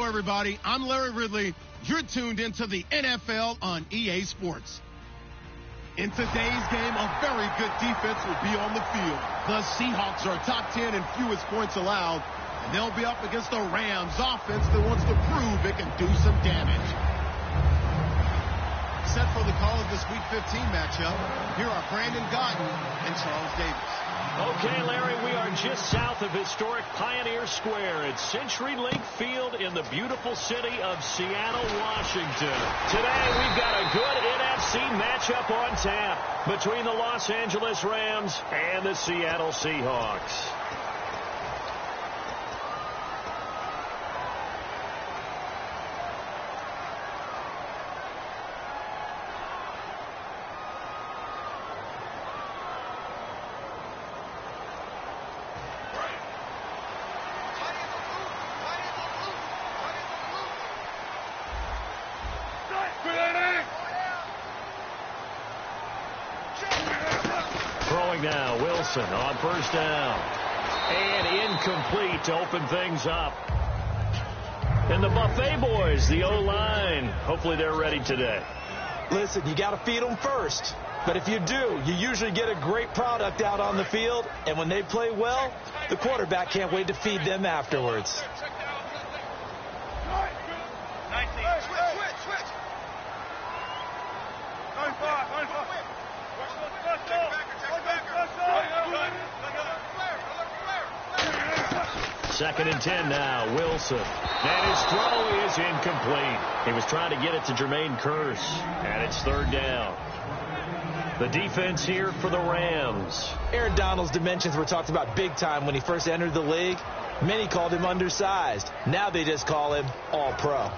everybody. I'm Larry Ridley. You're tuned into the NFL on EA Sports. In today's game, a very good defense will be on the field. The Seahawks are top 10 in fewest points allowed, and they'll be up against the Rams offense that wants to prove it can do some damage. Set for the call of this Week 15 matchup, here are Brandon Gaudin and Charles Davis. Okay, Larry, we are just south of historic Pioneer Square at CenturyLink Field in the beautiful city of Seattle, Washington. Today, we've got a good NFC matchup on tap between the Los Angeles Rams and the Seattle Seahawks. Throwing now, Wilson on first down. And incomplete to open things up. And the Buffet boys, the O-line, hopefully they're ready today. Listen, you got to feed them first. But if you do, you usually get a great product out on the field. And when they play well, the quarterback can't wait to feed them afterwards. Second and 10 now, Wilson. And his throw is incomplete. He was trying to get it to Jermaine Kearse. And it's third down. The defense here for the Rams. Aaron Donald's dimensions were talked about big time when he first entered the league. Many called him undersized. Now they just call him all-pro.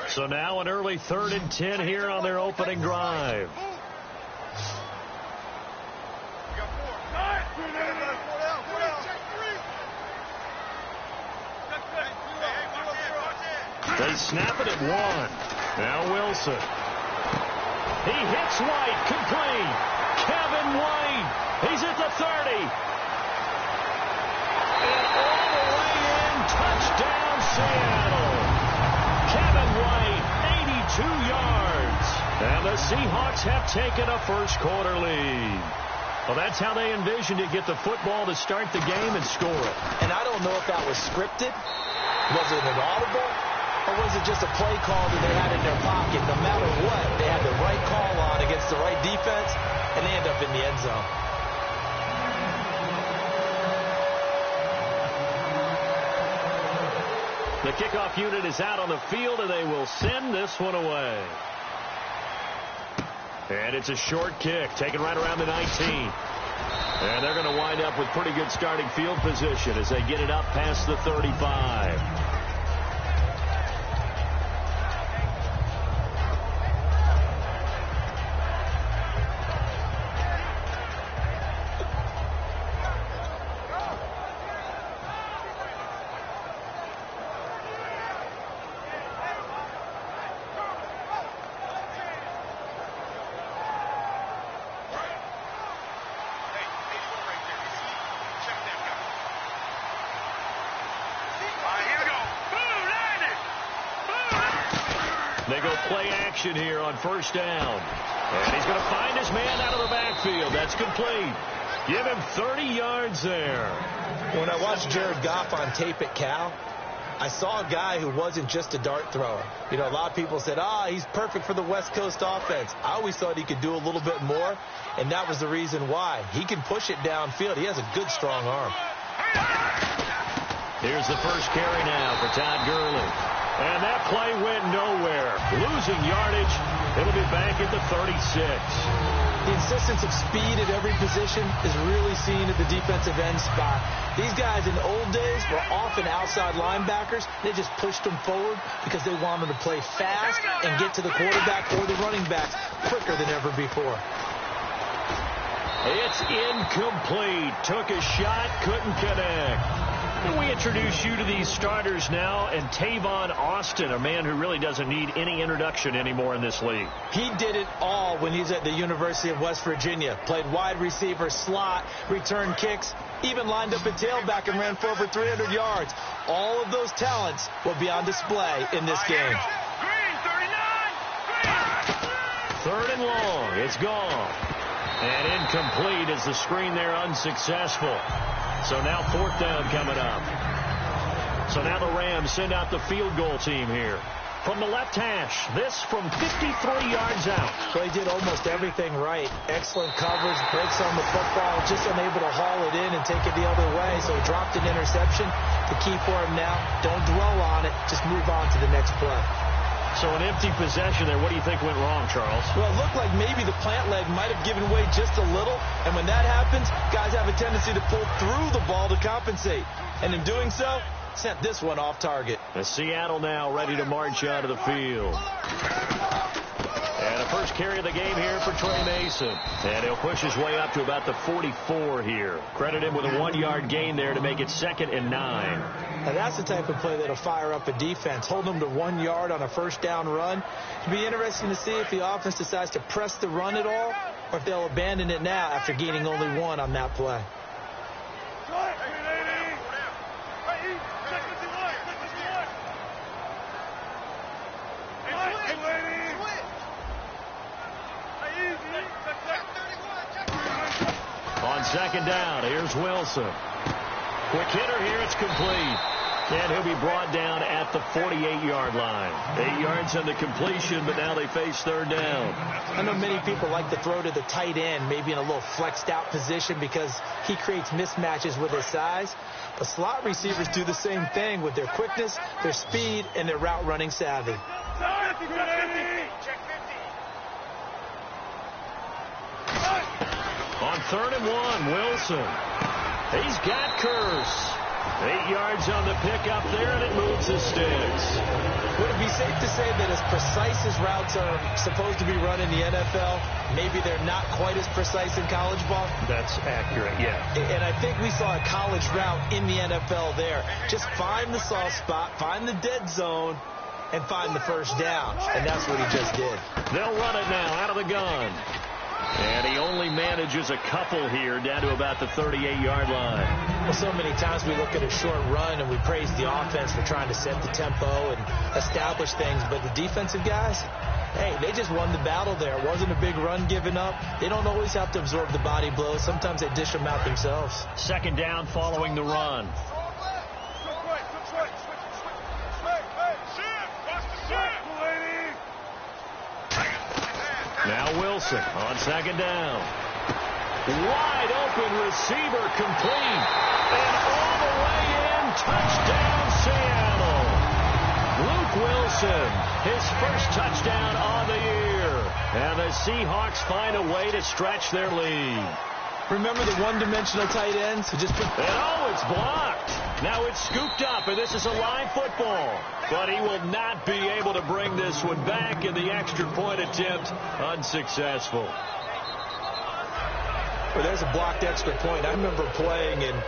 So now an early 3rd and 10 here on their opening drive. They snap it at 1. Now Wilson. He hits White, complete. Kevin White. He's at the 30. And all the way in, touchdown Seattle. Kevin White, 82 yards. And the Seahawks have taken a first-quarter lead. Well, that's how they envisioned it, get the football to start the game and score it. And I don't know if that was scripted. Was it an audible? Or was it just a play call that they had in their pocket? No matter what, they had the right call on against the right defense, and they end up in the end zone. The kickoff unit is out on the field, and they will send this one away. And it's a short kick, taken right around the 19. And they're going to wind up with pretty good starting field position as they get it up past the 35. They go play action here on first down. And he's going to find his man out of the backfield. That's complete. Give him 30 yards there. When I watched Jared Goff on tape at Cal, I saw a guy who wasn't just a dart thrower. You know, a lot of people said, he's perfect for the West Coast offense. I always thought he could do a little bit more, and that was the reason why. He can push it downfield. He has a good, strong arm. Here's the first carry now for Todd Gurley. And that play went nowhere. Losing yardage. It'll be back at the 36. The insistence of speed at every position is really seen at the defensive end spot. These guys in the old days were often outside linebackers. They just pushed them forward because they wanted to play fast and get to the quarterback or the running backs quicker than ever before. It's incomplete. Took a shot, couldn't connect. We introduce you to these starters now, and Tavon Austin, a man who really doesn't need any introduction anymore in this league. He did it all when he's at the University of West Virginia. Played wide receiver, slot, returned kicks, even lined up at tailback and ran for over 300 yards. All of those talents will be on display in this game. Third and long. It's gone. And incomplete as the screen there unsuccessful. So now fourth down coming up. So now the Rams send out the field goal team here. From the left hash, this from 53 yards out. Well, he did almost everything right. Excellent coverage, breaks on the football, just unable to haul it in and take it the other way. So he dropped an interception. The key for him now, don't dwell on it. Just move on to the next play. So an empty possession there. What do you think went wrong, Charles? Well, it looked like maybe the plant leg might have given way just a little. And when that happens, guys have a tendency to pull through the ball to compensate. And in doing so, sent this one off target. And Seattle now ready to march out of the field. And a first carry of the game here for Trey Mason. And he'll push his way up to about the 44 here. Credit him with a 1-yard gain there to make it 2nd and 9. Now that's the type of play that'll fire up a defense. Hold them to 1 yard on a first down run. It'll be interesting to see if the offense decides to press the run at all, or if they'll abandon it now after gaining only 1 on that play. On second down, here's Wilson. Quick hitter here, it's complete. And he'll be brought down at the 48-yard line. 8 yards on the completion, but now they face third down. I know many people like to throw to the tight end, maybe in a little flexed out position because he creates mismatches with his size. But slot receivers do the same thing with their quickness, their speed, and their route running savvy. On 3rd and 1, Wilson. He's got Curse. 8 yards on the pickup there, and it moves the sticks. Would it be safe to say that as precise as routes are supposed to be run in the NFL, maybe they're not quite as precise in college ball? That's accurate, yeah. And I think we saw a college route in the NFL there. Just find the soft spot, find the dead zone, and find the first down. And that's what he just did. They'll run it now out of the gun. And he only manages a couple here down to about the 38-yard line. Well, so many times we look at a short run and we praise the offense for trying to set the tempo and establish things. But the defensive guys, hey, they just won the battle there. It wasn't a big run given up. They don't always have to absorb the body blows. Sometimes they dish them out themselves. Second down following the run. Now Wilson on second down. Wide open receiver complete. And all the way in, touchdown Seattle. Luke Wilson, his first touchdown on the year. And the Seahawks find a way to stretch their lead. Remember the one-dimensional tight ends? Just put... And oh, it's blocked. Now it's scooped up, and this is a live football. But he will not be able to bring this one back, in the extra point attempt unsuccessful. Well, there's a blocked extra point. I remember playing, and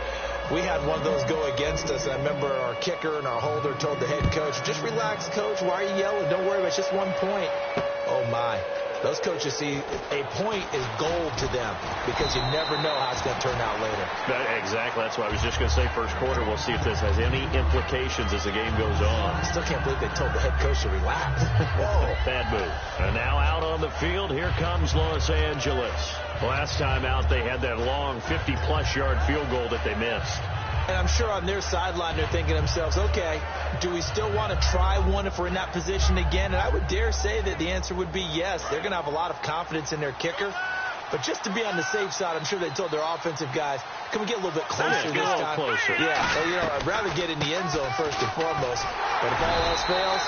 we had one of those go against us. I remember our kicker and our holder told the head coach, just relax, coach. Why are you yelling? Don't worry about it. It's just 1 point. Oh, my. Those coaches see a point is gold to them because you never know how it's going to turn out later. Exactly. That's what I was just going to say. First quarter, we'll see if this has any implications as the game goes on. I still can't believe they told the head coach to relax. Whoa. Bad move. And now out on the field, here comes Los Angeles. Last time out, they had that long 50-plus yard field goal that they missed. And I'm sure on their sideline they're thinking to themselves, okay, do we still want to try one if we're in that position again? And I would dare say that the answer would be yes. They're going to have a lot of confidence in their kicker. But just to be on the safe side, I'm sure they told their offensive guys, can we get a little bit closer this time? Closer. Yeah, well, you know, I'd rather get in the end zone first and foremost. But if all else fails,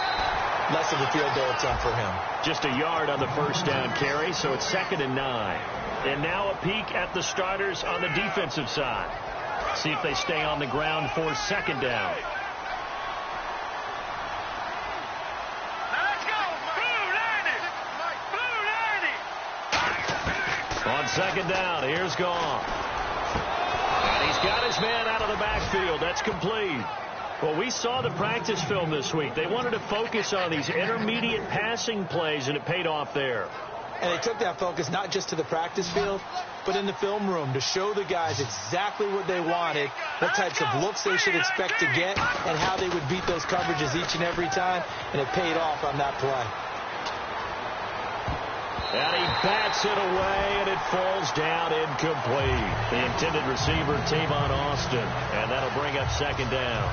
less of a field goal attempt for him. Just a yard on the first down carry, so it's 2nd and 9. And now a peek at the starters on the defensive side. See if they stay on the ground for second down. On second down, here's Goff. And he's got his man out of the backfield. That's complete. Well, we saw the practice film this week. They wanted to focus on these intermediate passing plays, and it paid off there. And they took that focus not just to the practice field, but in the film room to show the guys exactly what they wanted, what types of looks they should expect to get, and how they would beat those coverages each and every time, and it paid off on that play. And he bats it away, and it falls down incomplete. The intended receiver, Tavon Austin, and that'll bring up second down.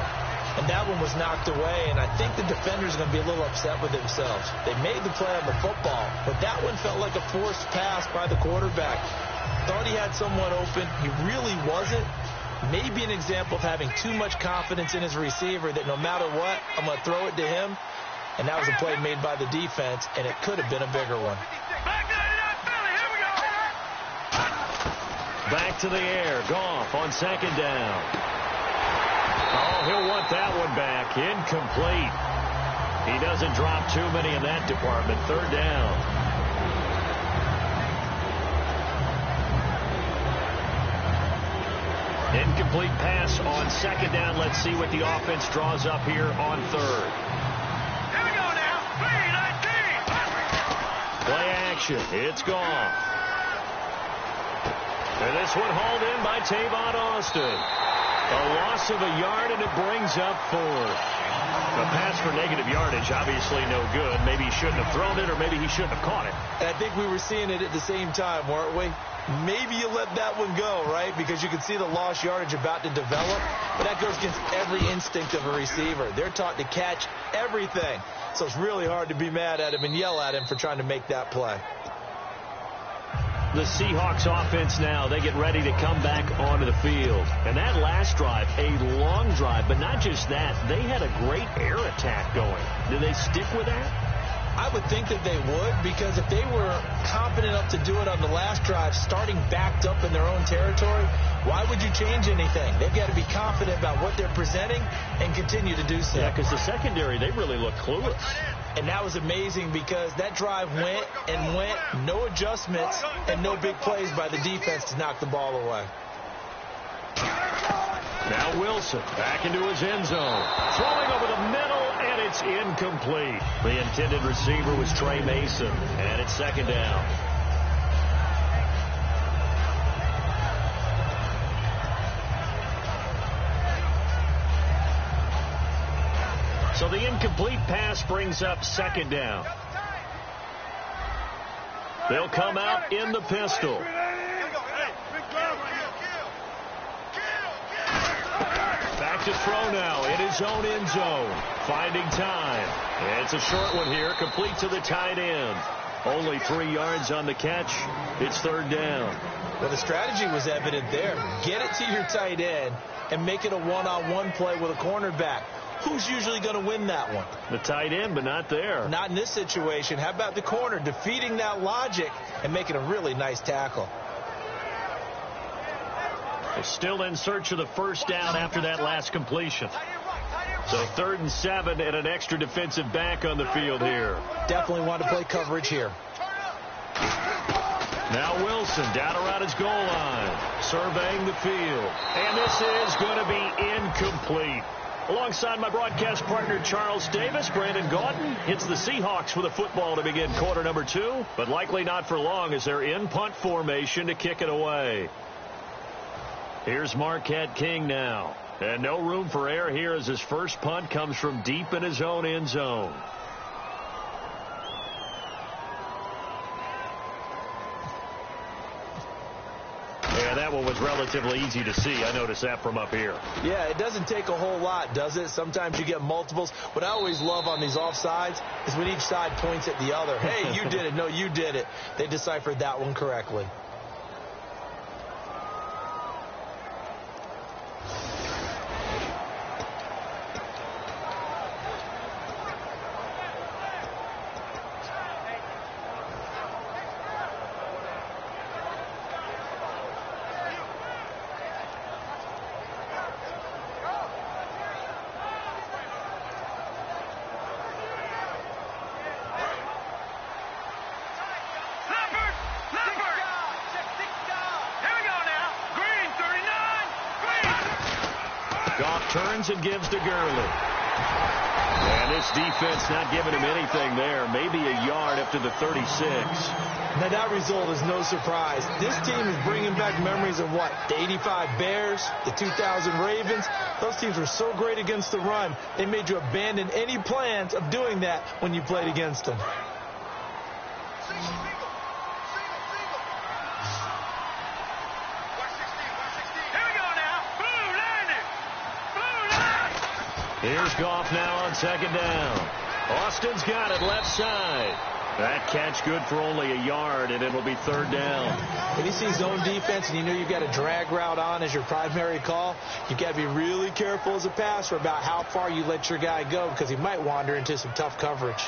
And that one was knocked away, and I think the defenders are going to be a little upset with themselves. They made the play on the football, but that one felt like a forced pass by the quarterback. Thought he had someone open. He really wasn't. Maybe an example of having too much confidence in his receiver that no matter what, I'm going to throw it to him. And that was a play made by the defense, and it could have been a bigger one. Back to the air. Goff on second down. Oh, he'll want that one back. Incomplete. He doesn't drop too many in that department. Third down. Incomplete pass on second down. Let's see what the offense draws up here on third. Here we go now. 3-19. Play action. It's gone. And this one hauled in by Tavon Austin. A loss of a yard, and it brings up fourth. A pass for negative yardage, obviously no good. Maybe he shouldn't have thrown it, or maybe he shouldn't have caught it. And I think we were seeing it at the same time, weren't we? Maybe you let that one go, right? Because you can see the lost yardage about to develop. But that goes against every instinct of a receiver. They're taught to catch everything. So it's really hard to be mad at him and yell at him for trying to make that play. The Seahawks offense now, they get ready to come back onto the field. And that last drive, a long drive, but not just that, they had a great air attack going. Do they stick with that? I would think that they would, because if they were confident enough to do it on the last drive, starting backed up in their own territory, why would you change anything? They've got to be confident about what they're presenting and continue to do so. Yeah, because the secondary, they really look clueless. And that was amazing because that drive went and went, no adjustments, and no big plays by the defense to knock the ball away. Now Wilson back into his end zone. Throwing over the middle, and it's incomplete. The intended receiver was Trey Mason, and it's second down. So the incomplete pass brings up second down. They'll come out in the pistol. Back to throw now in his own end zone. Finding time. It's a short one here, complete to the tight end. Only 3 yards on the catch. It's third down. Well, the strategy was evident there. Get it to your tight end and make it a one-on-one play with a cornerback. Who's usually going to win that one? The tight end, but not there. Not in this situation. How about the corner defeating that logic and making a really nice tackle? They're still in search of the first down after that last completion. So 3rd and 7 and an extra defensive back on the field here. Definitely want to play coverage here. Now Wilson down around his goal line, surveying the field. And this is going to be incomplete. Alongside my broadcast partner, Charles Davis, Brandon Gaudin hits the Seahawks with a football to begin quarter number 2, but likely not for long as they're in punt formation to kick it away. Here's Marquette King now. And no room for error here as his first punt comes from deep in his own end zone. Yeah, that one was relatively easy to see. I noticed that from up here. Yeah, it doesn't take a whole lot, does it? Sometimes you get multiples. What I always love on these offsides is when each side points at the other. Hey, you did it. No, you did it. They deciphered that one correctly. Turns and gives to Gurley. And this defense not giving him anything there. Maybe a yard up to the 36. Now, that result is no surprise. This team is bringing back memories of what? The 85 Bears, the 2000 Ravens. Those teams were so great against the run, they made you abandon any plans of doing that when you played against them. Here's Goff now on second down. Austin's got it left side. That catch good for only a yard, and it'll be third down. When you see zone defense and you know you've got a drag route on as your primary call, you've got to be really careful as a passer about how far you let your guy go because he might wander into some tough coverage.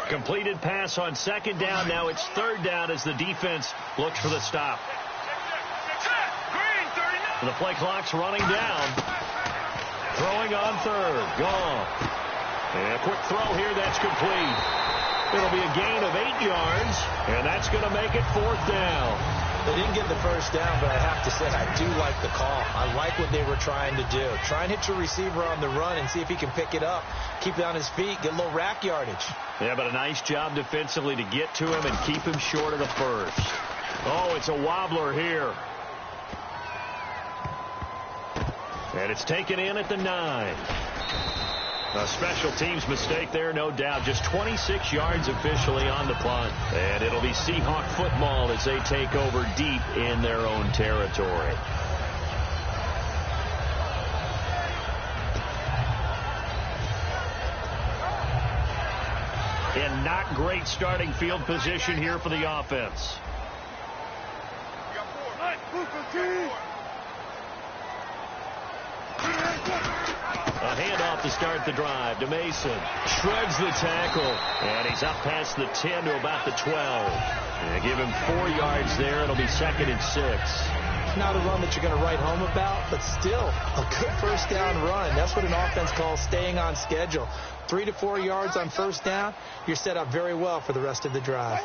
Completed pass on second down. Now it's third down as the defense looks for the stop. The play clock's running down. Throwing on third. Gone. And a quick throw here. That's complete. It'll be a gain of 8 yards, and that's going to make it fourth down. They didn't get the first down, but I have to say I do like the call. I like what they were trying to do. Try and hit your receiver on the run and see if he can pick it up, keep it on his feet, get a little rack yardage. Yeah, but a nice job defensively to get to him and keep him short of the first. Oh, it's a wobbler here. And it's taken in at the 9. A special teams mistake there, no doubt. Just 26 yards officially on the punt. And it'll be Seahawk football as they take over deep in their own territory. And not great starting field position here for the offense. A handoff to start the drive to Mason. Shreds the tackle. And he's up past the 10 to about the 12. And give him 4 yards there. It'll be second and 6. Not a run that you're going to write home about, but still a good first down run. That's what an offense calls staying on schedule. 3 to 4 yards on first down. You're set up very well for the rest of the drive.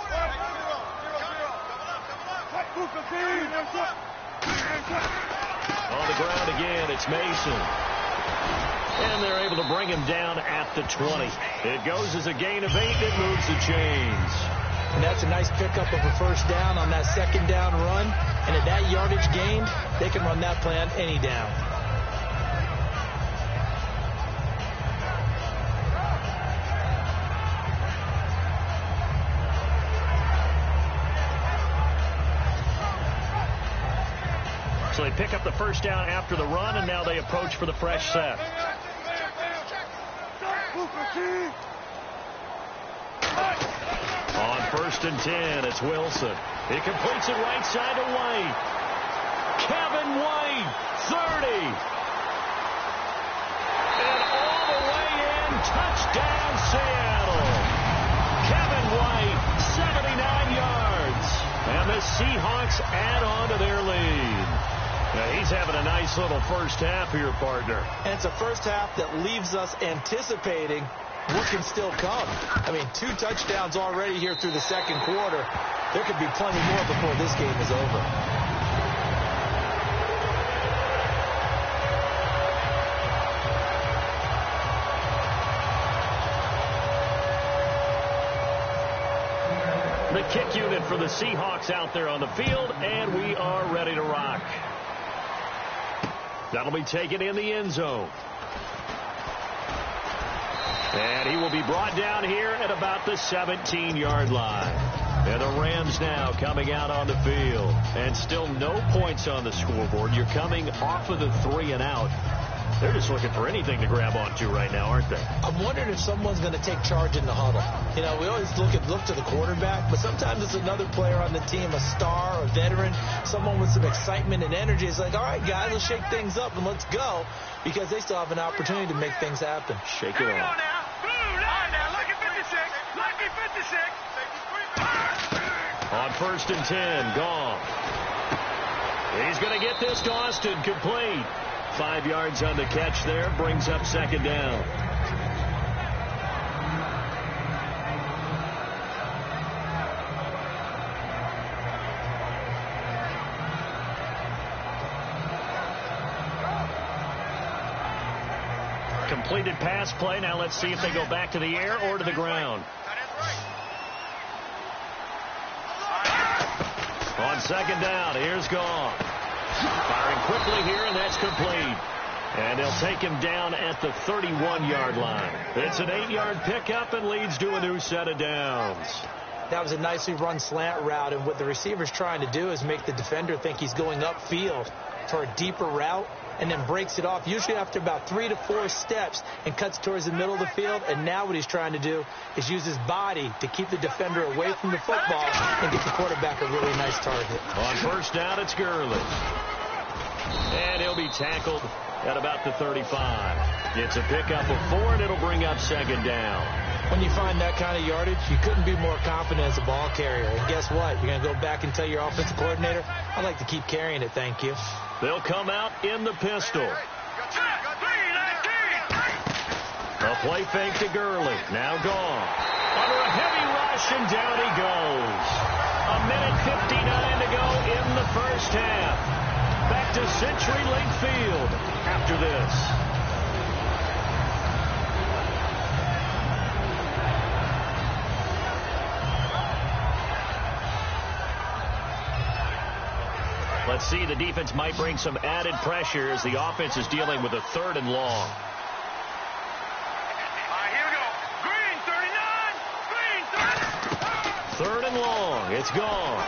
On the ground again, it's Mason. And they're able to bring him down at the 20. It goes as a gain of 8. It moves the chains. And that's a nice pickup of a first down on that second down run. And at that yardage gained, they can run that play on any down. So they pick up the first down after the run, and now they approach for the fresh set. On first and 10, it's Wilson. He completes it right side to White. Kevin White, 30. And all the way in, touchdown Seattle. Kevin White, 79 yards. And the Seahawks add on to their lead. Now he's having a nice little first half here, partner. And it's a first half that leaves us anticipating what can still come. I mean, 2 touchdowns already here through the second quarter. There could be plenty more before this game is over. The kick unit for the Seahawks out there on the field, and we are ready to rock. That'll be taken in the end zone. And he will be brought down here at about the 17-yard line. And the Rams now coming out on the field. And still no points on the scoreboard. You're coming off of the 3 and out. They're just looking for anything to grab onto right now, aren't they? I'm wondering if someone's going to take charge in the huddle. You know, we always look to the quarterback, but sometimes it's another player on the team, a star, a veteran, someone with some excitement and energy. It's like, all right, guys, let's shake things up and let's go, because they still have an opportunity to make things happen. Shake it off. Now, look at 56. Lucky 56. On 1st and 10, Goff. He's going to get this to Austin, complete. 5 yards on the catch there, brings up 2nd down. Completed pass play. Now let's see if they go back to the air or to the ground. On 2nd down, here's Goff. Firing quickly here, and that's complete. And they'll take him down at the 31-yard line. It's an 8-yard pickup and leads to a new set of downs. That was a nicely run slant route, and what the receiver's trying to do is make the defender think he's going upfield for a deeper route, and then breaks it off, usually after about 3 to 4 steps, and cuts towards the middle of the field. And now what he's trying to do is use his body to keep the defender away from the football and get the quarterback a really nice target. On 1st down, it's Gurley. And he'll be tackled at about the 35. It's a pickup of 4, and it'll bring up 2nd down. When you find that kind of yardage, you couldn't be more confident as a ball carrier. And guess what? You're going to go back and tell your offensive coordinator, I'd like to keep carrying it, thank you. They'll come out in the pistol. A play fake to Gurley. Now Goff. Under a heavy rush, and down he goes. 1:59 to go in the 1st half. Back to CenturyLink Field after this. Let's see, the defense might bring some added pressure as the offense is dealing with a 3rd and long. Here we go. Green, 39. Green, 39. 3rd and long. It's gone.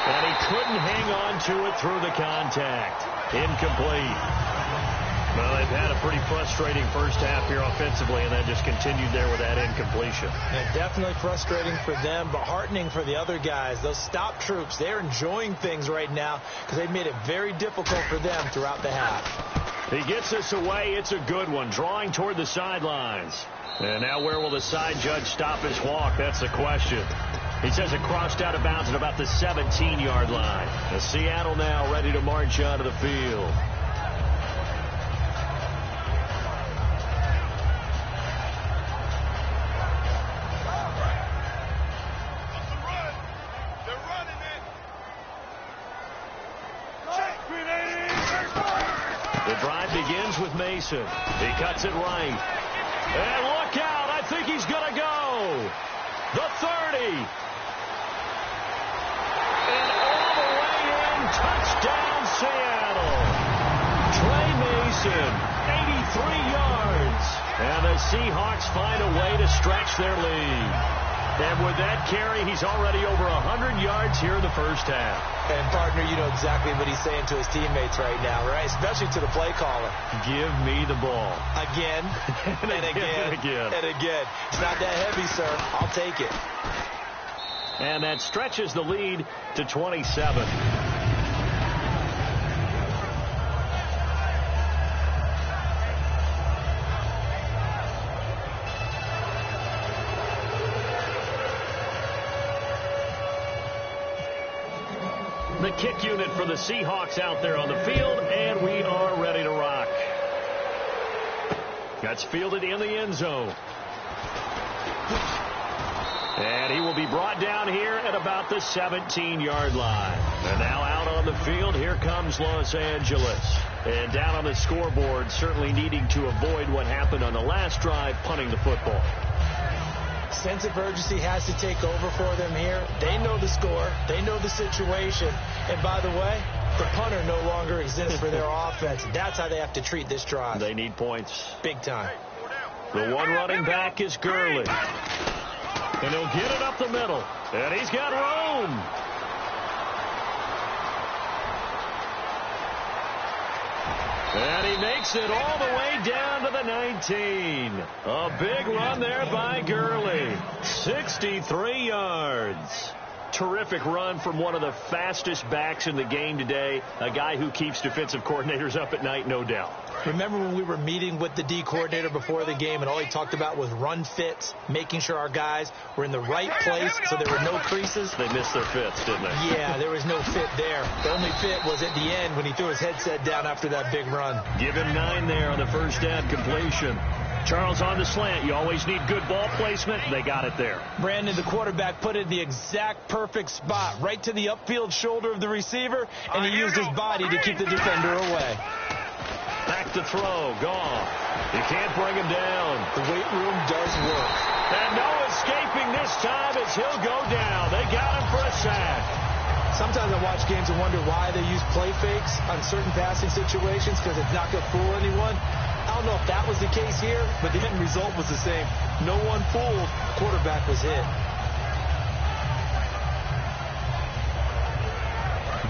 And he couldn't hang on to it through the contact. Incomplete. Well, they've had a pretty frustrating 1st half here offensively, and then just continued there with that incompletion. Yeah, definitely frustrating for them, but heartening for the other guys. Those stop troops, they're enjoying things right now because they've made it very difficult for them throughout the half. He gets this away. It's a good one, drawing toward the sidelines. And now where will the side judge stop his walk? That's the question. He says it crossed out of bounds at about the 17-yard line. And Seattle now ready to march onto the field. Begins with Mason. He cuts it right. And look out. I think he's going to go. The 30. And all the way in. Touchdown, Seattle. Trey Mason, 83 yards. And the Seahawks find a way to stretch their lead. And with that carry, he's already over 100 yards here in the 1st half. And, partner, you know exactly what he's saying to his teammates right now, right? Especially to the play caller. Give me the ball. Again, and again, and again. It's not that heavy, sir. I'll take it. And that stretches the lead to 27. The kick unit for the Seahawks out there on the field, and we are ready to rock. That's fielded in the end zone. And he will be brought down here at about the 17-yard line. And now out on the field, here comes Los Angeles. And down on the scoreboard, certainly needing to avoid what happened on the last drive, punting the football. Sense of urgency has to take over for them here. They know the score. They know the situation. And by the way, the punter no longer exists for their offense. That's how they have to treat this drive. They need points. Big time. The one running back is Gurley. And he'll get it up the middle. And he's got room. And he makes it all the way down to the 19. A big run there by Gurley. 63 yards. terrific run from one of the fastest backs in the game today, a guy who keeps defensive coordinators up at night, no doubt. Remember when we were meeting with the D coordinator before the game and all he talked about was run fits, making sure our guys were in the right place so there were no creases? They missed their fits, didn't they? Yeah, there was no fit there. The only fit was at the end when he threw his headset down after that big run. Give him 9 there on the first down completion. Charles on the slant. You always need good ball placement. They got it there. Brandon, the quarterback, put it in the exact perfect spot, right to the upfield shoulder of the receiver, and he used his body to keep the defender away. Back to throw. Gone. You can't bring him down. The weight room does work. And no escaping this time as he'll go down. They got him for a sack. Sometimes I watch games and wonder why they use play fakes on certain passing situations because it's not going to fool anyone. I don't know if that was the case here, but the end result was the same. No one fooled. Quarterback was hit.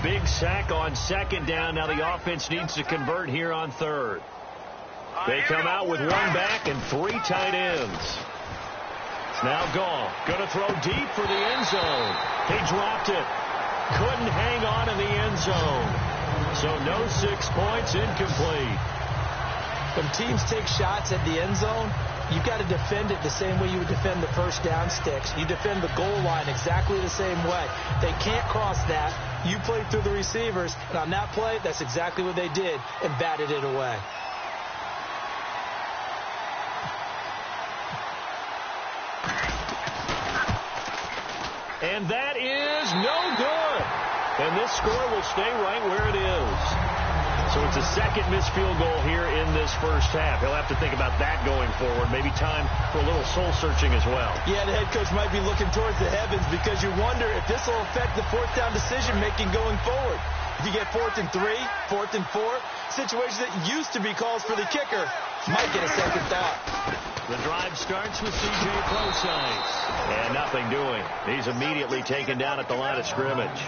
Big sack on second down. Now the offense needs to convert here on third. They come out with 1 back and 3 tight ends. It's now gone. Going to throw deep for the end zone. He dropped it. Couldn't hang on in the end zone. So no 6 points, incomplete. When teams take shots at the end zone, you've got to defend it the same way you would defend the first down sticks. You defend the goal line exactly the same way. They can't cross that. You play through the receivers, and on that play, that's exactly what they did and batted it away. And that is no good. And this score will stay right where it is. So it's a second missed field goal here in this first half. He'll have to think about that going forward. Maybe time for a little soul-searching as well. Yeah, the head coach might be looking towards the heavens because you wonder if this will affect the fourth down decision-making going forward. If you get 4th and 3, 4th and 4, situations that used to be calls for the kicker might get a second thought. The drive starts with C.J. Prosise. And nothing doing. He's immediately taken down at the line of scrimmage.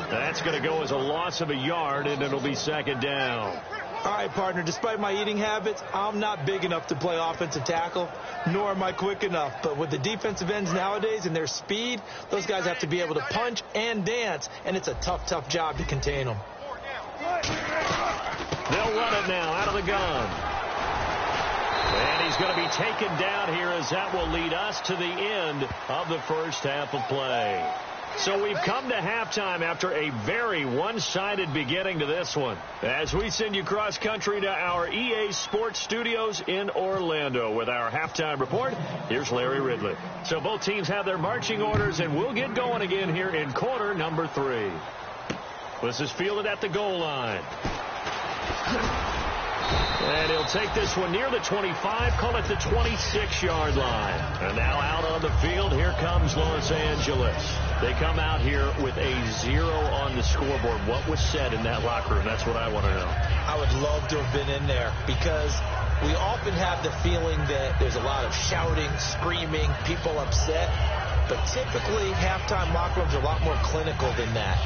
That's going to go as a loss of a yard, and it'll be second down. All right, partner, despite my eating habits, I'm not big enough to play offensive tackle, nor am I quick enough. But with the defensive ends nowadays and their speed, those guys have to be able to punch and dance, and it's a tough, tough job to contain them. They'll run it now out of the gun. And he's going to be taken down here as that will lead us to the end of the first half of play. So we've come to halftime after a very one-sided beginning to this one. As we send you cross-country to our EA Sports Studios in Orlando with our halftime report, here's Larry Ridley. So both teams have their marching orders, and we'll get going again here in quarter number 3. This is fielded at the goal line. And he'll take this one near the 25, call it the 26-yard line. And now out on the field, here comes Los Angeles. They come out here with a 0 on the scoreboard. What was said in that locker room? That's what I want to know. I would love to have been in there because we often have the feeling that there's a lot of shouting, screaming, people upset. But typically, halftime locker rooms are a lot more clinical than that.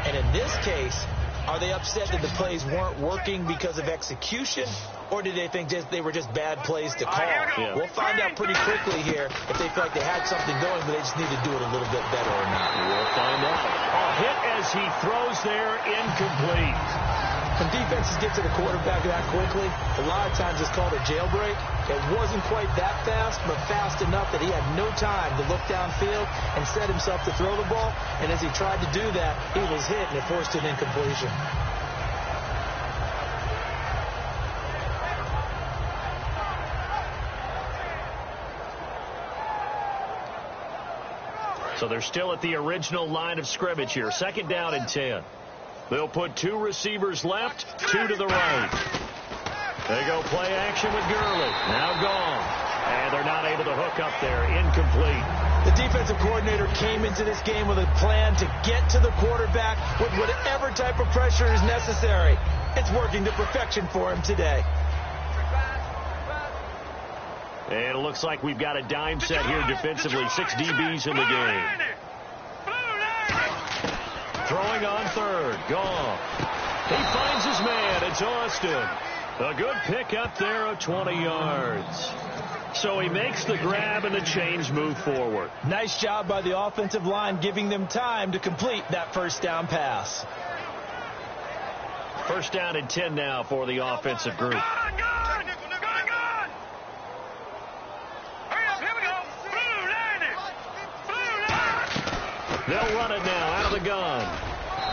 And in this case, are they upset that the plays weren't working because of execution, or did they think they were just bad plays to call? Yeah. We'll find out pretty quickly here if they feel like they had something going, but they just need to do it a little bit better or not. We'll find out. A hit as he throws there, incomplete. When defenses get to the quarterback that quickly, a lot of times it's called a jailbreak. It wasn't quite that fast, but fast enough that he had no time to look downfield and set himself to throw the ball. And as he tried to do that, he was hit, and it forced an incompletion. So they're still at the original line of scrimmage here. Second down and 10. They'll put 2 receivers left, 2 to the right. They go play action with Gurley. Now gone. And they're not able to hook up there. Incomplete. The defensive coordinator came into this game with a plan to get to the quarterback with whatever type of pressure is necessary. It's working to perfection for him today. And it looks like we've got a dime set here defensively. 6 DBs in the game. Throwing on third. Gone. He finds his man. It's Austin. A good pick up there of 20 yards. So he makes the grab and the chains move forward. Nice job by the offensive line giving them time to complete that first down pass. First down and 10 now for the offensive group. Gone! Hurry up, here we go. Blue line it. They'll run it now out of the gun.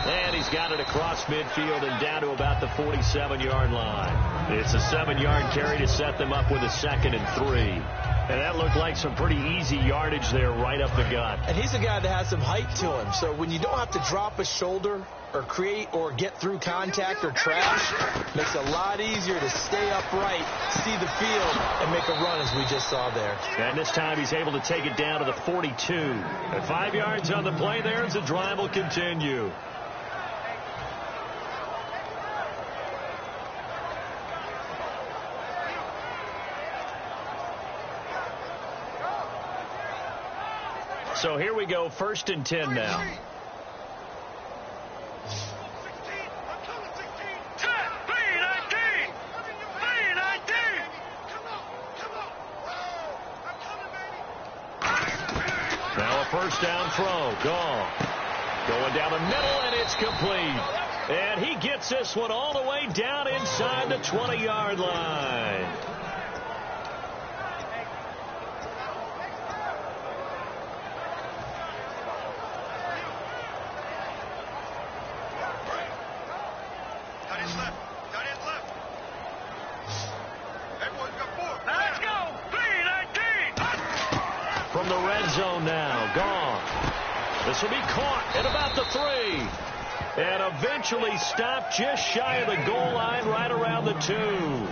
And he's got it across midfield and down to about the 47-yard line. It's a 7-yard carry to set them up with a 2nd and 3. And that looked like some pretty easy yardage there right up the gut. And he's a guy that has some height to him. So when you don't have to drop a shoulder or create or get through contact or trash, makes it a lot easier to stay upright, see the field, and make a run as we just saw there. And this time he's able to take it down to the 42. And 5 yards on the play there as the drive will continue. So here we go, 1st and 10 now. Now a first down throw. Gone. Going down the middle, and it's complete. And he gets this one all the way down inside the 20-yard line. From the red zone now, gone. This will be caught at about the 3. And eventually stopped just shy of the goal line right around the 2.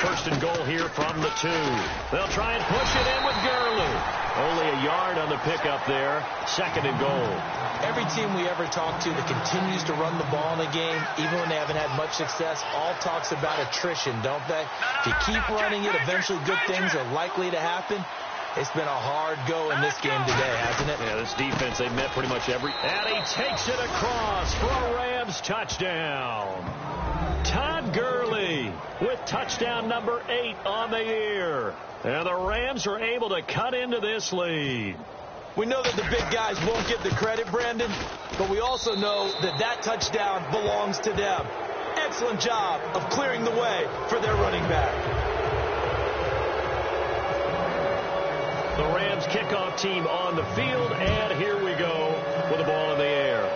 First and goal here from the 2. They'll try and push it in with Gurley. Only a yard on the pickup there. 2nd and goal. Every team we ever talk to that continues to run the ball in the game, even when they haven't had much success, all talks about attrition, don't they? If you keep running it, eventually good things are likely to happen. It's been a hard go in this game today, hasn't it? Yeah, this defense, they've met pretty much every... And he takes it across for a Rams touchdown. Todd Gurley with touchdown number 8 on the year. And the Rams are able to cut into this lead. We know that the big guys won't get the credit, Brandon, but we also know that that touchdown belongs to them. Excellent job of clearing the way for their running back. The Rams kickoff team on the field, and here we go with the ball in the air.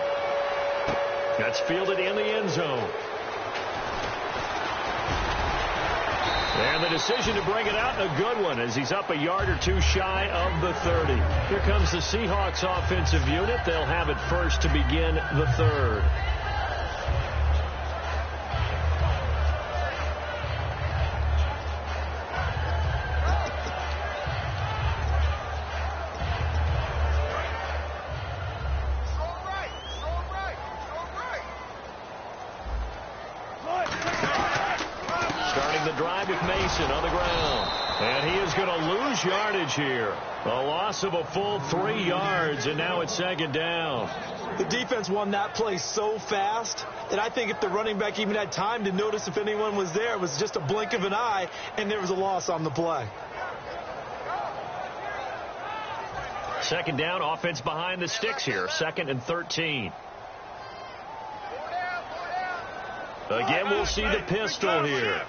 That's fielded in the end zone. And the decision to bring it out, a good one, as he's up a yard or 2 shy of the 30. Here comes the Seahawks offensive unit. They'll have it first to begin the 3rd. On the ground. And he is going to lose yardage here. A loss of a full 3 yards, and now it's 2nd down. The defense won that play so fast that I think if the running back even had time to notice if anyone was there, it was just a blink of an eye, and there was a loss on the play. 2nd down, offense behind the sticks here. 2nd and 13. Again, we'll see the pistol here.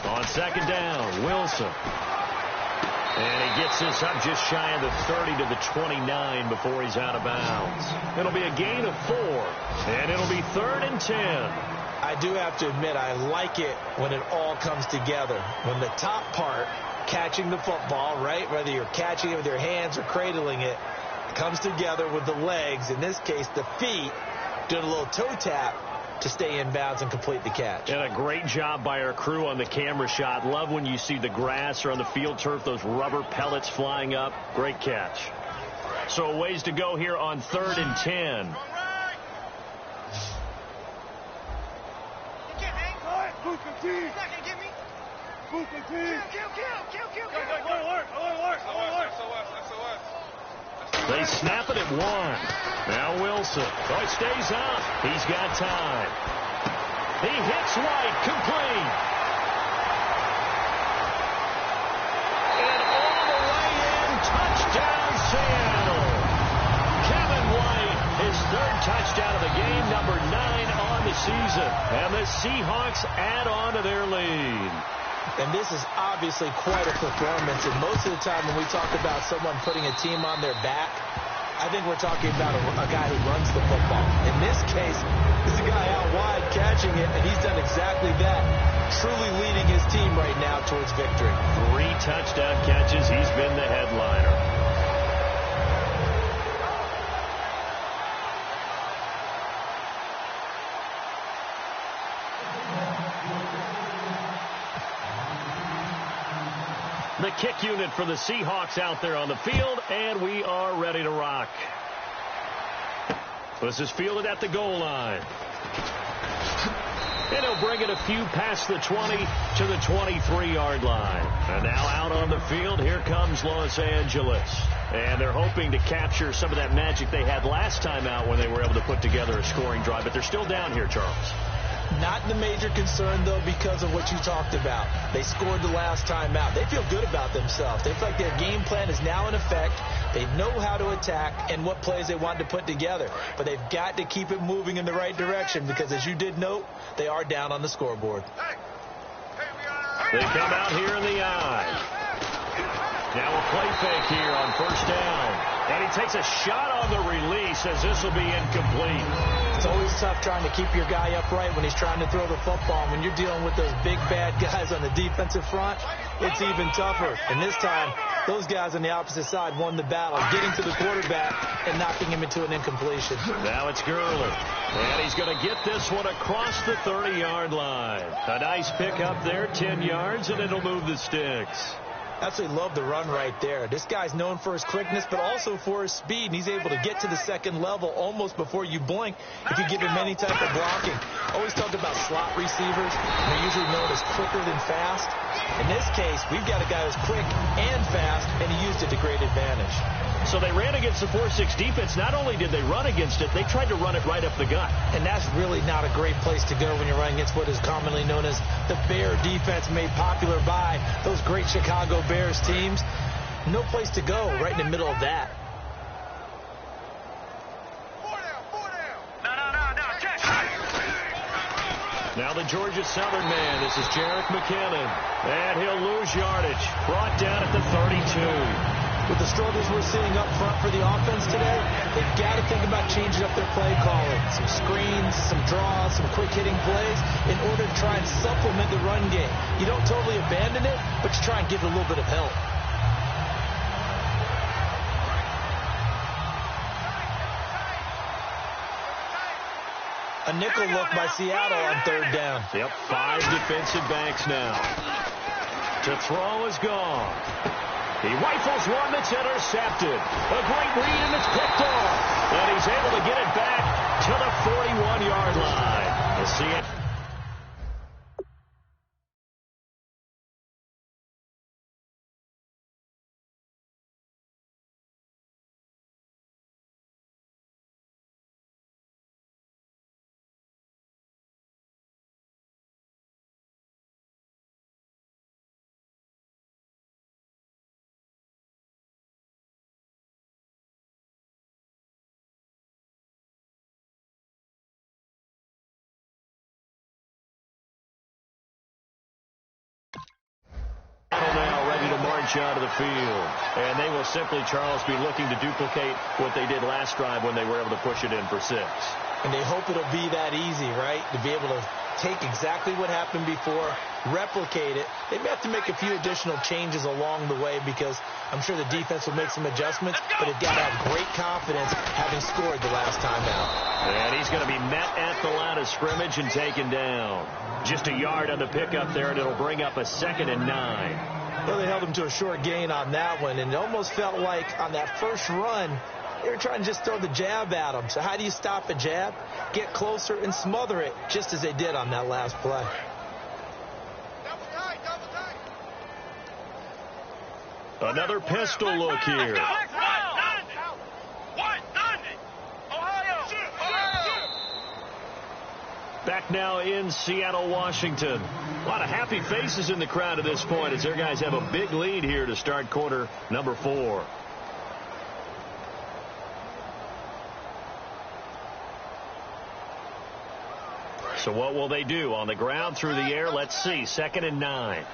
On 2nd down, Wilson. And he gets this up just shy of the 30 to the 29 before he's out of bounds. It'll be a gain of 4, and it'll be 3rd and 10. I do have to admit, I like it when it all comes together. When the top part, catching the football, right, whether you're catching it with your hands or cradling it, comes together with the legs, in this case the feet, doing a little toe tap to stay in bounds and complete the catch. And a great job by our crew on the camera shot. Love when you see the grass or on the field turf, those rubber pellets flying up. Great catch. So a ways to go here on 3rd and 10. They snap it at 1. Now Wilson. Oh, it stays up. He's got time. He hits White. Complete. And all the way in. Touchdown, Seattle. Kevin White, his 3rd touchdown of the game, number 9 on the season. And the Seahawks add on to their lead. And this is obviously quite a performance. And most of the time when we talk about someone putting a team on their back, I think we're talking about a guy who runs the football. In this case, there's a guy out wide catching it, and he's done exactly that, truly leading his team right now towards victory. 3 touchdown catches. He's been the headliner. The kick unit for the Seahawks out there on the field, and we are ready to rock. This is fielded at the goal line. And he'll bring it a few past the 20 to the 23-yard line. And now out on the field, here comes Los Angeles. And they're hoping to capture some of that magic they had last time out when they were able to put together a scoring drive. But they're still down here, Charles. Not the major concern, though, because of what you talked about. They scored the last time out. They feel good about themselves. They feel like their game plan is now in effect. They know how to attack and what plays they want to put together. But they've got to keep it moving in the right direction because, as you did note, they are down on the scoreboard. They come out here in the eye. Now a play fake here on 1st down. And he takes a shot on the release as this will be incomplete. It's always tough trying to keep your guy upright when he's trying to throw the football. When you're dealing with those big, bad guys on the defensive front, it's even tougher. And this time, those guys on the opposite side won the battle, getting to the quarterback and knocking him into an incompletion. Now it's Gurley. And he's going to get this one across the 30-yard line. A nice pickup there, 10 yards, and it'll move the sticks. Absolutely love the run right there. This guy's known for his quickness, but also for his speed. And he's able to get to the second level almost before you blink if you give him any type of blocking. Always talk about slot receivers. They're usually known as quicker than fast. In this case, we've got a guy who's quick and fast, and he used it to great advantage. So they ran against the 4-6 defense. Not only did they run against it, they tried to run it right up the gut. And that's really not a great place to go when you're running against what is commonly known as the Bear defense, made popular by those great Chicago Bears teams. No place to go right in the middle of that. Now the Georgia Southern man. This is Jerick McKinnon. And he'll lose yardage. Brought down at the 32. With the struggles we're seeing up front for the offense today, they've got to think about changing up their play calling. Some screens, some draws, some quick-hitting plays in order to try and supplement the run game. You don't totally abandon it, but you try and give it a little bit of help. A nickel look by Seattle on 3rd down. Yep, 5 defensive backs now. To throw is gone. He rifles one that's intercepted. A great read, and it's picked off. And he's able to get it back to the 41-yard line. You see it. Now ready to march out of the field. And they will simply, Charles, be looking to duplicate what they did last drive when they were able to push it in for 6. And they hope it'll be that easy, right? To be able to take exactly what happened before, replicate it. They may have to make a few additional changes along the way because I'm sure the defense will make some adjustments, but they've got to have great confidence having scored the last time out. And he's going to be met at the line of scrimmage and taken down. Just a yard on the pickup there, and it'll bring up a 2nd and 9. Well, they held him to a short gain on that one, and it almost felt like on that first run, they were trying to just throw the jab at him. So how do you stop a jab? Get closer and smother it, just as they did on that last play. Another pistol look here. Back now in Seattle, Washington. A lot of happy faces in the crowd at this point as their guys have a big lead here to start quarter number 4. So what will they do? On the ground, through the air, let's see. 2nd and 9.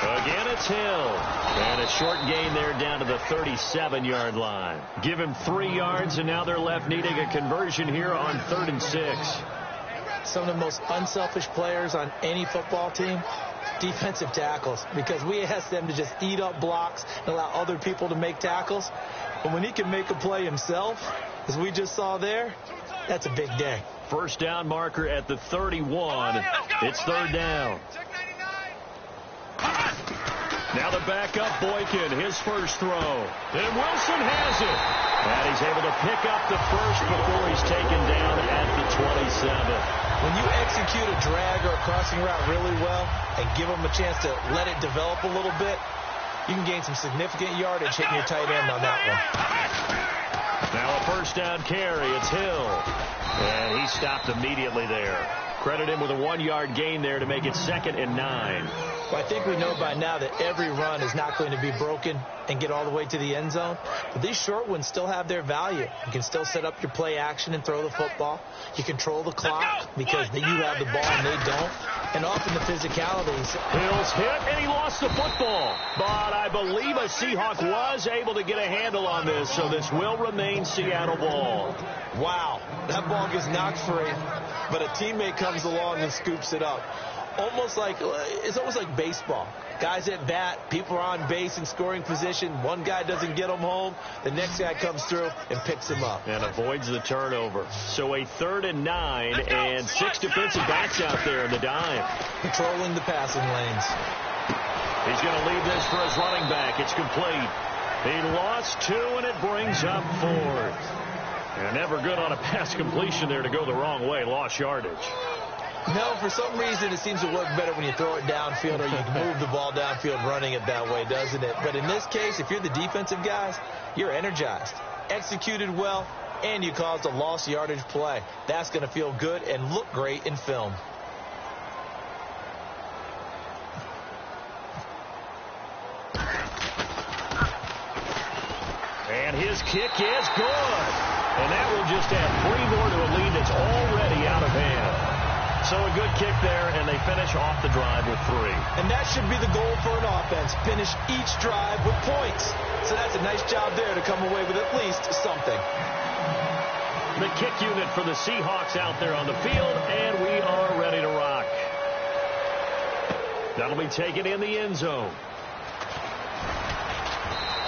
Again, it's Hill. And a short gain there down to the 37-yard line. Give him 3 yards, and now they're left needing a conversion here on 3rd and 6. Some of the most unselfish players on any football team, defensive tackles, because we ask them to just eat up blocks and allow other people to make tackles. But when he can make a play himself, as we just saw there, that's a big day. First down marker at the 31. It's 3rd down. Now the backup Boykin, his first throw. And Wilson has it. And he's able to pick up the first before he's taken down at the 27. When you execute a drag or a crossing route really well and give them a chance to let it develop a little bit, you can gain some significant yardage hitting your tight end on that one. Now a first down carry. It's Hill. And he stopped immediately there. Credit him with a 1-yard gain there to make it 2nd and 9. Well, I think we know by now that every run is not going to be broken and get all the way to the end zone. But these short ones still have their value. You can still set up your play action and throw the football. You control the clock because you have the ball and they don't. And often the physicalities. Hill's hit, and he lost the football. But I believe a Seahawk was able to get a handle on this, so this will remain Seattle ball. Wow, that ball gets knocked free, but a teammate comes along and scoops it up. It's almost like baseball. Guys at bat, people are on base in scoring position. One guy doesn't get them home. The next guy comes through and picks him up. And avoids the turnover. So a 3rd and 9 and 6 defensive backs out there in the dime. Controlling the passing lanes. He's going to leave this for his running back. It's complete. He lost 2, and it brings up 4th. And never good on a pass completion there to go the wrong way. Lost yardage. No, for some reason it seems to work better when you throw it downfield or you can move the ball downfield running it that way, doesn't it? But in this case, if you're the defensive guys, you're energized, executed well, and you caused a lost yardage play. That's going to feel good and look great in film. And his kick is good. And that will just add 3 more to a lead that's already out of hand. So a good kick there, and they finish off the drive with 3. And that should be the goal for an offense. Finish each drive with points. So that's a nice job there to come away with at least something. The kick unit for the Seahawks out there on the field, and we are ready to rock. That'll be taken in the end zone.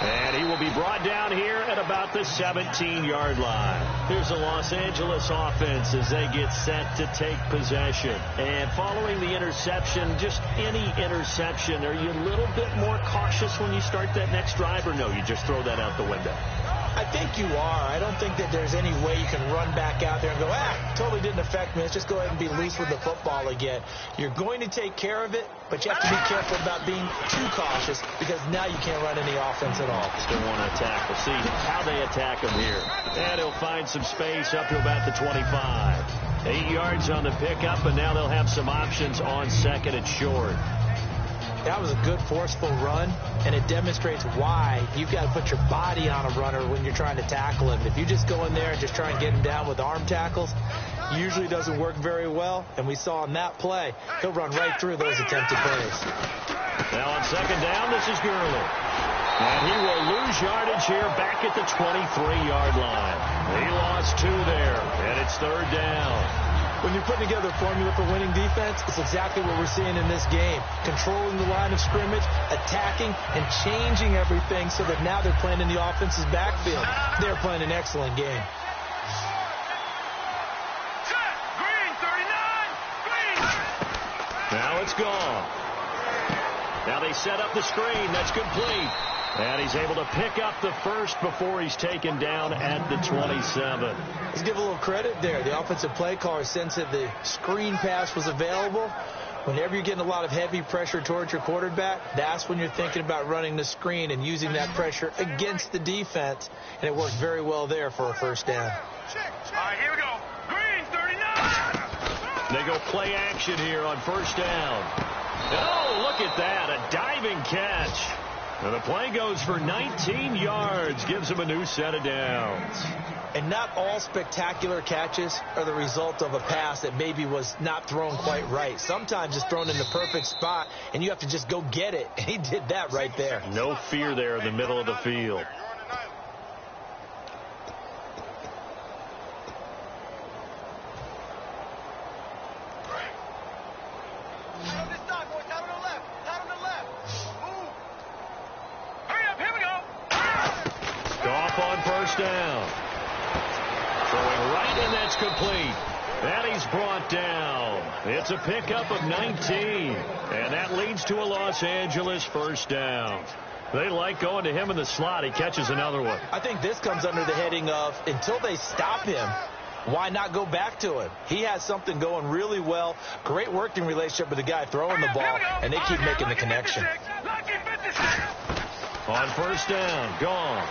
And he will be brought down here at about the 17-yard line. Here's the Los Angeles offense as they get set to take possession. And following the interception, just any interception, are you a little bit more cautious when you start that next drive, or no, you just throw that out the window? I think you are. I don't think that there's any way you can run back out there and go, totally didn't affect me. Let's just go ahead and be loose with the football again. You're going to take care of it, but you have to be careful about being too cautious because now you can't run any offense at all. Still want to attack. We'll see how they attack him here. And he'll find some space up to about the 25. 8 yards on the pickup, and now they'll have some options on 2nd and short. That was a good forceful run, and it demonstrates why you've got to put your body on a runner when you're trying to tackle him. If you just go in there and just try and get him down with arm tackles, usually doesn't work very well, and we saw in that play, he'll run right through those attempted plays. Now on 2nd down, this is Gurley. And he will lose yardage here back at the 23-yard line. He lost 2 there, and it's 3rd down. When you're putting together a formula for winning defense, it's exactly what we're seeing in this game. Controlling the line of scrimmage, attacking, and changing everything so that now they're playing in the offense's backfield. They're playing an excellent game. Green, 39, green. Now it's gone. Now they set up the screen. That's complete. And he's able to pick up the first before he's taken down at the 27. Let's give a little credit there. The offensive play caller sensed that the screen pass was available, Whenever you're getting a lot of heavy pressure towards your quarterback, that's when you're thinking about running the screen and using that pressure against the defense. And it worked very well there for a first down. All right, here we go. Green, 39. They go play action here on first down. And oh, look at that, a diving catch. And the play goes for 19 yards, gives him a new set of downs. And not all spectacular catches are the result of a pass that maybe was not thrown quite right. Sometimes it's thrown in the perfect spot, and you have to just go get it. And he did that right there. No fear there in the middle of the field. Goff on first down. Throwing right, and that's complete. And he's brought down. It's a pickup of 19. And that leads to a Los Angeles first down. They like going to him in the slot. He catches another one. I think this comes under the heading of, until they stop him, why not go back to him? He has something going really well. Great working relationship with the guy throwing the ball, and they keep making the connection. On first down, gone.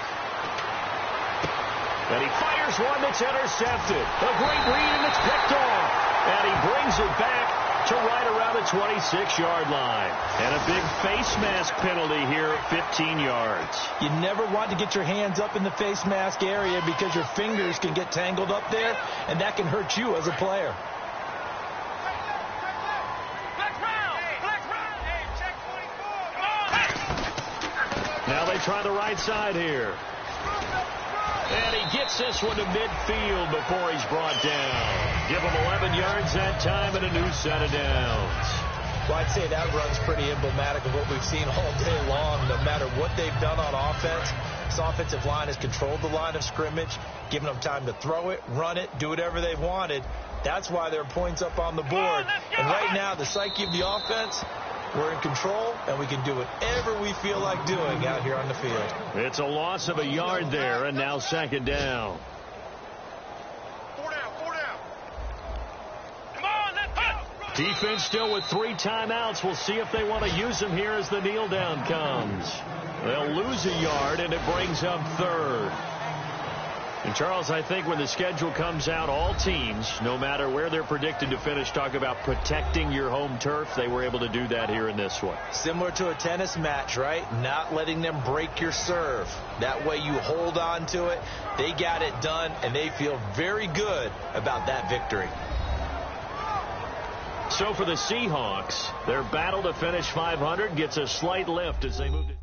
And he fires one that's intercepted. A great read, and it's picked off. And he brings it back to right around the 26-yard line. And a big face mask penalty here at 15 yards. You never want to get your hands up in the face mask area because your fingers can get tangled up there, and that can hurt you as a player. Now they try the right side here. And he gets this one to midfield before he's brought down. Give him 11 yards that time and a new set of downs. Well, I'd say that run's pretty emblematic of what we've seen all day long. No matter what they've done on offense, this offensive line has controlled the line of scrimmage, given them time to throw it, run it, do whatever they wanted. That's why there are points up on the board. And right now, the psyche of the offense, we're in control, and we can do whatever we feel like doing out here on the field. It's a loss of a yard there, and now second down. 4 down. Come on, let's go. Defense still with 3 timeouts. We'll see if they want to use them here as the kneel down comes. They'll lose a yard, and it brings up third. And, Charles, I think when the schedule comes out, all teams, no matter where they're predicted to finish, talk about protecting your home turf. They were able to do that here in this one. Similar to a tennis match, right? Not letting them break your serve. That way you hold on to it. They got it done, and they feel very good about that victory. So for the Seahawks, their battle to finish 500 gets a slight lift as they move to